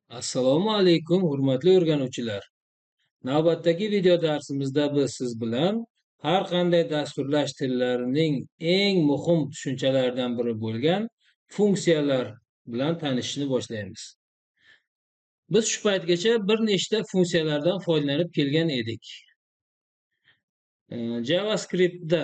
Assalomu alaykum, hurmatli o'rganuvchilar. Navbatdagi video darsimizda biz siz bilan har qanday dasturlash tillarining eng muhim tushunchalaridan biri bo'lgan funksiyalar bilan tanishishni boshlaymiz. Biz shu paytgacha bir nechta funksiyalardan foydalanib kelgan edik. JavaScriptda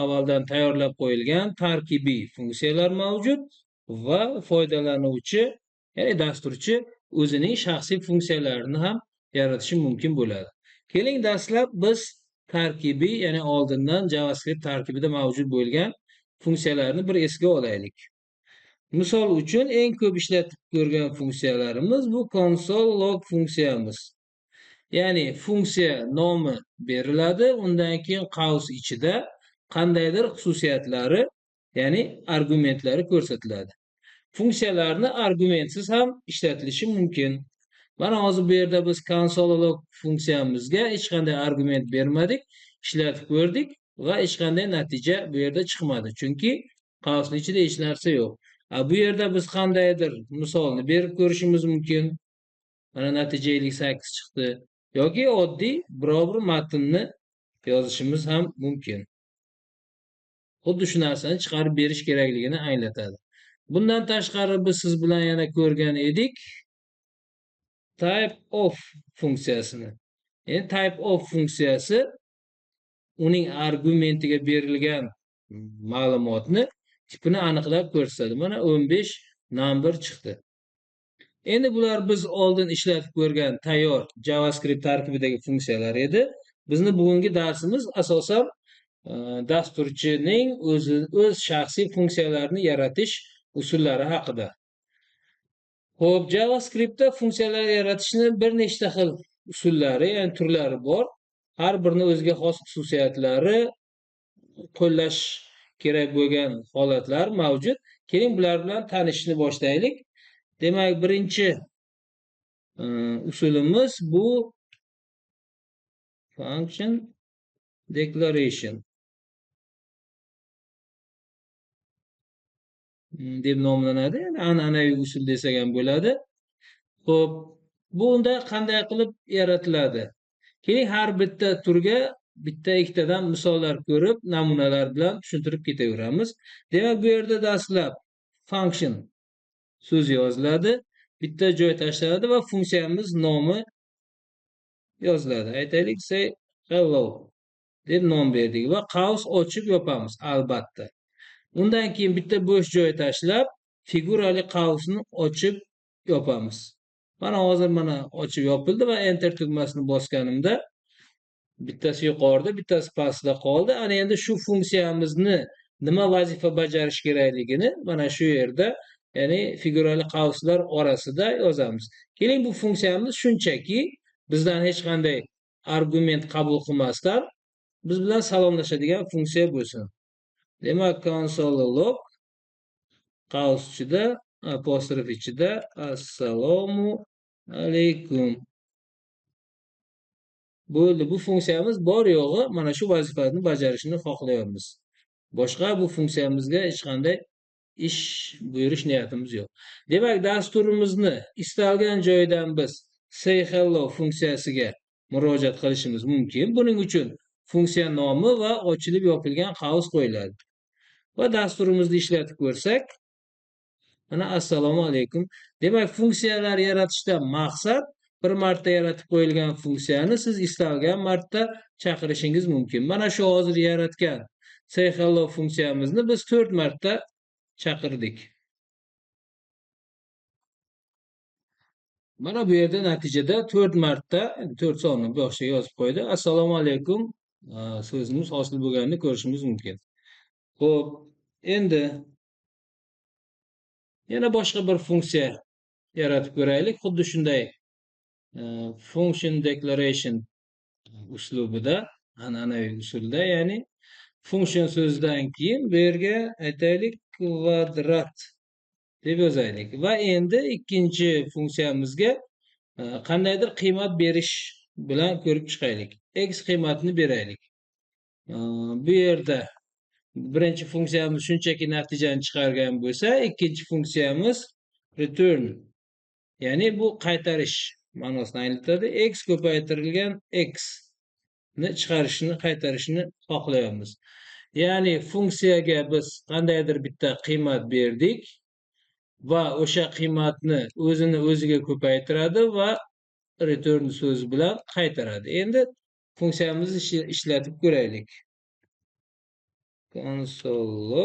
avvaldan tayyorlab qo'yilgan tarkibiy funksiyalar mavjud va foydalanuvchi, ya'ni dasturchi o'zining shaxsiy funksiyalarini ham yaratishi mumkin bo'ladi. Keling, dastlab biz tarkibiy, ya'ni oldindan JavaScript tarkibida mavjud bo'lgan funksiyalarni bir esga olaylik. Misol uchun eng ko'p ishlatib ko'rgan funksiyalarimiz bu console log funksiyamiz. Ya'ni funksiya nomi beriladi, undan keyin qaus ichida qandaydir xususiyatlari, ya'ni argumentlari ko'rsatiladi. Funksiyalarni argumentsiz ham ishlatilishi mumkin. Mana hozir bu yerda biz console log funksiyamizga hech qanday argument bermadik, ishlatib ko'rdik va hech qanday natija bu yerda chiqmadi. Chunki qausning ichida hech narsa yo'q. Bu yerda biz qandaydir misolni berib ko'rishimiz mumkin. Mana natija 58 chiqdi. Yoki oddiy biror bir matnni yozishimiz ham mumkin. Xuddi shu narsani chiqarib berish kerakligini anglatadi. Bundan tashqari biz siz bilan yana ko'rgan edik type of funksiyasini. Endi type of funksiyasi uning argumentiga berilgan ma'lumotni tipini aniqlab ko'rsatadi. Mana 15 number chiqdi. Endi bular biz oldin ishlatib ko'rgan tayyor JavaScript tarkibidagi funksiyalar edi. Bizni bugungi darsimiz asosan dasturchining o'z shaxsiy funksiyalarini yaratish usullari haqida. Xo'p, JavaScriptda funksiyalar yaratishni bir nechta xil usullari, ya'ni turlari bor. Har birini o'ziga xos xususiyatlari, qo'llash kerak bo'lgan holatlar mavjud. Keling, bular bilan tanishishni boshlaylik. Demak, birinchi usulimiz bu function declaration deb nomlanadi. Ya'ni an'anaviy usul desak ham bo'ladi. Xo'p, bunda qanday qilib yaratiladi? Keling, har bitta turga bitta ikkitadan misollar ko'rib, namunalar bilan tushuntirib ketaveramiz. Demak, bu yerda dastlab function so'zi yoziladi, bitta joy tashlanadi va funksiyamiz nomi yoziladi. Aytaylik, say hello deb nom berdik va qaus ochib yopamiz, albatta. Undan keyin bitta bo'sh joy tashlab, figurali qausni ochib yopamiz. Mana hozir ochib yopildi va enter tugmasini bosganimda bittasi yuqorida, bittasi pastda qoldi. Ana endi shu funksiyamizni nima vazifa bajarish kerakligini mana shu yerda, ya'ni figurali qauslar orasida yozamiz. Keling, bu funksiyamiz shunchaki bizdan hech qanday argument qabul qilmasdan biz bilan salomlashadigan funksiya bo'lsin. Demak, console log qaus ichida, apostrof ichida assalomu alaykum. Bo'ldi, bu funksiyamiz bor yo'g'i mana shu vazifani bajarishini xohlayapmiz. Boshqa bu funksiyamizga hech qanday ish buyurish niyatimiz yo'q. Demak, dasturimizni istalgan joydan biz say hello funksiyasiga murojaat qilishimiz mumkin. Buning uchun funksiya nomi va ochilib yopilgan qaus qo'yiladi. Va dasturimizni ishlatib ko'rsak, mana assalomu alaykum. Demak, funksiyalar yaratishdan maqsad bir marta yaratib qo'yilgan funksiyani siz istalgan marta chaqirishingiz mumkin. Mana shu hozir yaratgan say hello funksiyamizni biz 4 marta chaqirdik. Mana bu yerda natijada 4 marta 4 sonni boshiga yozib qo'ydi. Assalomu alaykum so'zimiz hosil bo'lganini ko'rishimiz mumkin. Xo'p, endi yana boshqa bir funksiya yaratib ko'raylik. Xuddi shunday function declaration uslubida, an'anaviy usulda, ya'ni function so'zidan keyin bu yerga aytaylik kvadrat deb yozaylik va endi ikkinchi funksiyamizga qandaydir qiymat berish bilan ko'rib chiqaylik. X qiymatini beraylik. Bu yerda birinchi funksiyamiz shunchaki natijani chiqargan bo'lsa, ikkinchi funksiyamiz return Ya'ni bu qaytarish ma'nosini anglatadi. X ko'paytirilgan x ni chiqarishni, qaytarishni xohlaymiz. Ya'ni funksiyaga biz qandaydir bitta qiymat berdik va o'sha qiymatni o'zini o'ziga ko'paytiradi va return so'zi bilan qaytaradi. Endi funksiyamizni ishlatib ko'raylik. Console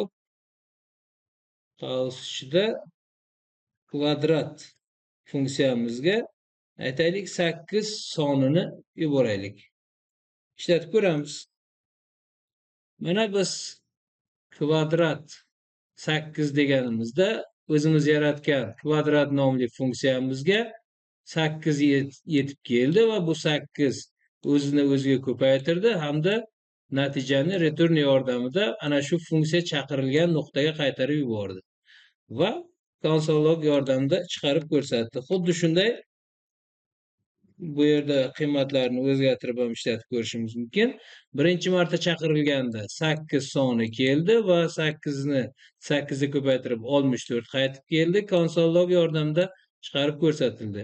qaus ichida kvadrat funksiyamizga aytaylik 8 sonini yuboraylik. Ishlatib ko'ramiz. Mana biz kvadrat 8 deganimizda o'zimiz yaratgan kvadrat nomli funksiyamizga 8 yetib keldi va bu 8 o'zini o'ziga ko'paytirdi hamda natijani return yordamida ana shu funksiya chaqirilgan nuqtaga qaytarib yubordi va console log yordamida chiqarib ko'rsatdi. Xuddi shunday bu yerda qiymatlarni o'zgartirib ham ishlatib ko'rishimiz mumkin. Birinchi marta chaqirilganda 8 soni keldi va 8 ni 8 ga ko'paytirib 64 qaytib keldi. Console log yordamida chiqarib ko'rsatildi.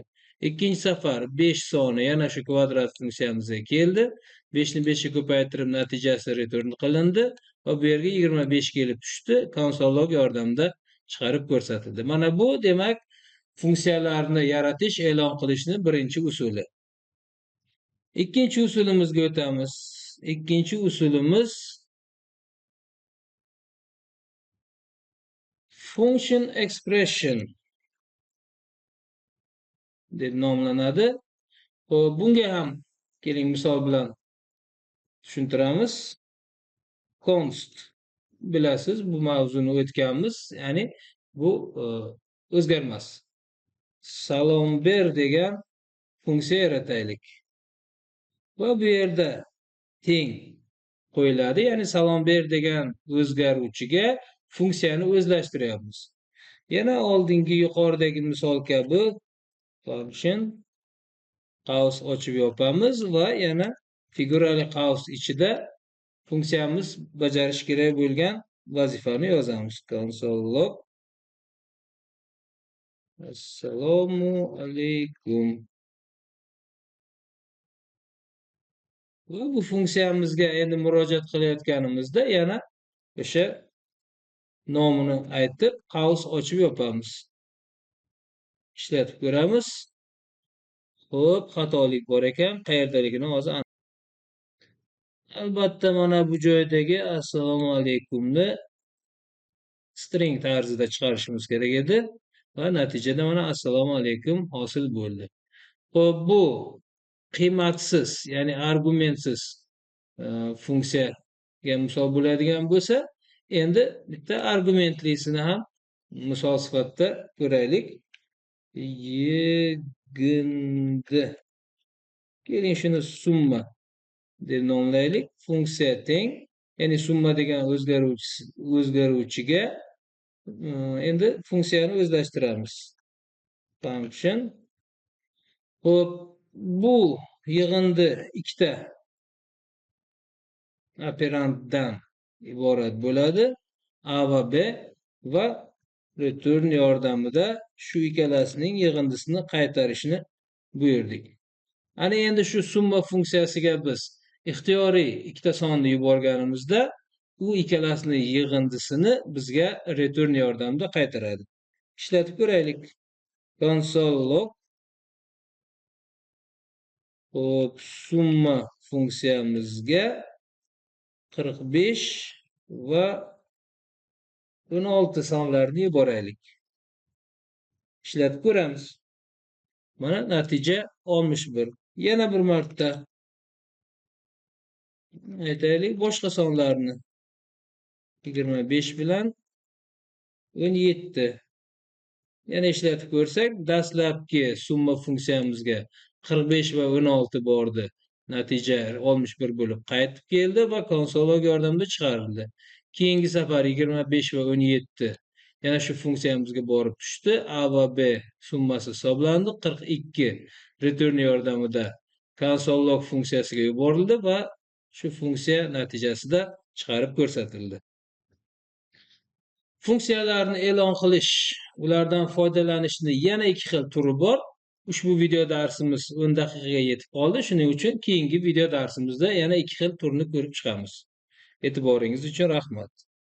Ikkinchi safar 5 soni yana shu kvadrat funksiyamizga keldi. 5 ni 5 ga ko'paytirib natijasi return qilindi va bu yerga 25 kelib tushdi. Console log yordamida chiqarib ko'rsatildi. Mana bu demak funksiyalarni yaratish, e'lon qilishni birinchi usuli. Ikkinchi usulimizga o'tamiz. Ikkinchi usulimiz function expression deb nomlanadi. Bunga ham keling misol bilan tushuntiramiz. Const bilasiz, bu mavzuni o'tganmiz, ya'ni bu o'zgarmas. Salom ber degan funksiya yarataylik. Va bu yerda teng qo'yiladi, ya'ni salom ber degan o'zgaruvchiga funksiyani o'zlashtiryapmiz. Yana oldingi yuqoridagi misol kabi function qaus ochib yopamiz va yana figurali qaus ichida funksiyamiz bajarish kerak bo'lgan vazifani yozamiz. Console log assalomu alaykum. Va bu funksiyamizga endi murojaat qilayotganimizda yana o'sha nomini aytib qaus ochib yopamiz. Ishlatib ko'ramiz. Xo'p, xatolik bor ekan, qayerdaligini hozir albatta mana bu joydagi assalomu alaykumni string tarzida chiqarishimiz kerak edi va natijada mana assalomu alaykum hosil bo'ldi. Xo'p, bu qiymatsiz, ya'ni argumentsiz funksiyaga misol bo'ladigan bo'lsa, endi bitta argumentlisini ham misol sifatida ko'raylik. Yig'indi. Keling shuni summa deb nomlaylik. Funksiya teng, ya'ni summa degan o'zgaruvchiga endi funksiyani o'zlashtiramiz. Function. Xo'p, bu yig'indi ikkita operanddan iborat bo'ladi. A va B va return yordamida shu ikkalasining yig'indisini qaytarishni buyurdik. Ana endi shu summa funksiyasiga biz ixtiyoriy ikkita sonni yuborganimizda u ikkalasini yig'indisini bizga return yordamida qaytaradi. Ishlatib ko'raylik. Console log summa funksiyamizga 45 va 16 sonlarni yuboraylik. Ishlatib ko'ramiz. Mana natija 61. Yana bir marta aytaylik boshqa sonlarni 25 bilan 17. Yana ishlatib ko'rsak, dastlabki summa funksiyamizga 45 va 16 bordi. Natija 61 bo'lib qaytib keldi va console log yordamida chiqarildi. Keyingi safar 25 va 17 yana shu funksiyamizga borib tushdi. A va B summasi hisoblandi. 42 return yordamida console log funksiyasiga yuborildi va shu funksiya natijasida chiqarib ko'rsatildi. Funksiyalarni e'lon qilish, ulardan foydalanishni yana 2 xil turi bor. Ushbu video darsimiz 10 daqiqaga yetib qoldi. Shuning uchun keyingi video darsimizda yana 2 xil turni ko'rib chiqamiz. E'tiboringiz uchun rahmat.